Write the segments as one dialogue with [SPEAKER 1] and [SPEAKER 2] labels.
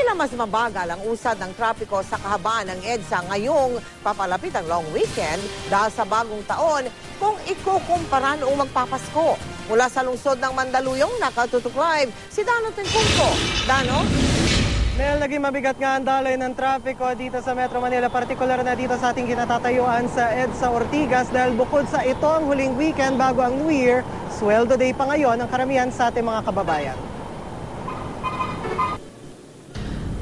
[SPEAKER 1] Tila mas mabagal ang usad ng trapiko sa kahabaan ng EDSA ngayong papalapit ang long weekend dahil sa bagong taon kung ikukumpara noong magpapasko. Mula sa lungsod ng Mandaluyong, nakatutok live si Dano Tincunco. Dano?
[SPEAKER 2] Mel, naging mabigat nga ang daloy ng trapiko dito sa Metro Manila, partikular na dito sa ating kinatatayuan sa EDSA Ortigas dahil bukod sa ito ang huling weekend bago ang New Year, sweldo day pa ngayon ang karamihan sa ating mga kababayan.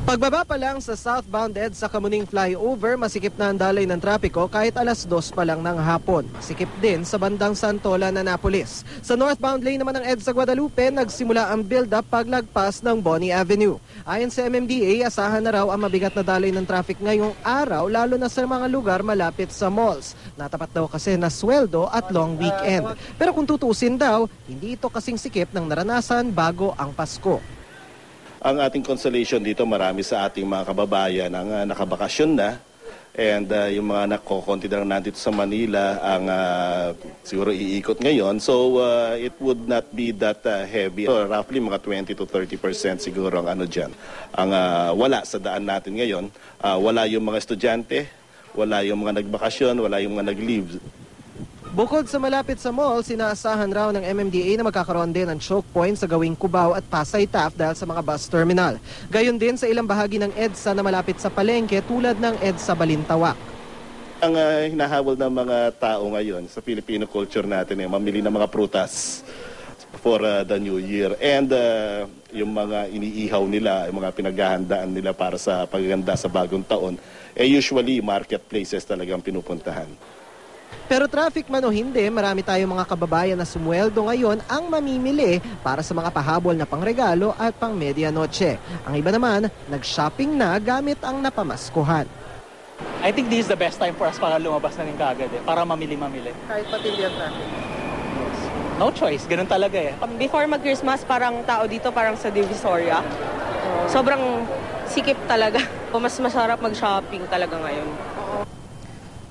[SPEAKER 2] Pagbaba pa lang sa southbound EDSA Kamuning flyover, masikip na ang daloy ng trapiko kahit alas 2 pa lang ng hapon. Sikip din sa bandang Santolan, Annapolis. Sa northbound lane naman ng EDSA Guadalupe, nagsimula ang build-up paglagpas ng Bonnie Avenue. Ayon sa MMDA, asahan na raw ang mabigat na daloy ng traffic ngayong araw, lalo na sa mga lugar malapit sa malls. Natapat daw kasi na sweldo at long weekend. Pero kung tutuusin daw, hindi ito kasing sikip ng naranasan bago ang Pasko.
[SPEAKER 3] Ang ating consolation dito, marami sa ating mga kababayan ang nakabakasyon na, and yung mga nakokonti na nandito sa Manila ang siguro iikot ngayon. So it would not be that heavy. So, roughly mga 20 to 30% siguro ang ano dyan. Ang wala sa daan natin ngayon, wala yung mga estudyante, wala yung mga nagbakasyon, wala yung mga nag-leave.
[SPEAKER 2] Bukod sa malapit sa mall, sinaasahan raw ng MMDA na magkakaroon din ng choke point sa gawing Cubao at Pasay Taft dahil sa mga bus terminal. Gayon din sa ilang bahagi ng EDSA na malapit sa palengke tulad ng EDSA Balintawak.
[SPEAKER 3] Ang hinahabol ng mga tao ngayon sa Filipino culture natin ay mamili ng mga prutas for the New Year. And yung mga iniihaw nila, yung mga pinaghahandaan nila para sa pagganda sa bagong taon, usually marketplaces talagang pinupuntahan.
[SPEAKER 2] Pero traffic man o hindi, marami tayong mga kababayan na sumweldo ngayon ang mamimili para sa mga pahabol na pangregalo at pang medianoche. Ang iba naman, nag-shopping na gamit ang napamaskuhan.
[SPEAKER 4] I think this is the best time for us para lumabas na rin kaagad para mamili-mamili.
[SPEAKER 2] Kahit patindi ang traffic.
[SPEAKER 4] No choice, ganun talaga eh.
[SPEAKER 5] Before mag-Christmas, parang tao dito parang sa Divisoria. Sobrang sikip talaga. Mas masarap mag-shopping talaga ngayon.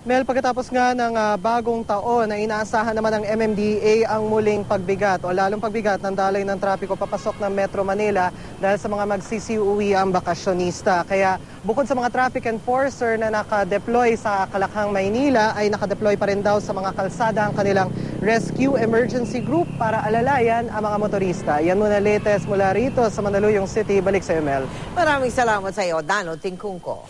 [SPEAKER 2] Mel, pagkatapos nga ng bagong taon na inaasahan naman ng MMDA ang muling pagbigat o lalong pagbigat ng daloy ng trapiko papasok ng Metro Manila dahil sa mga magsisiuwi ang bakasyonista. Kaya bukod sa mga traffic enforcer na nakadeploy sa Kalakhang, Maynila, ay nakadeploy pa rin daw sa mga kalsada ang kanilang Rescue Emergency Group para alalayan ang mga motorista. Yan muna latest mula rito sa Mandaluyong City. Balik sa Mel.
[SPEAKER 1] Maraming salamat sa iyo, Dano Tincunco.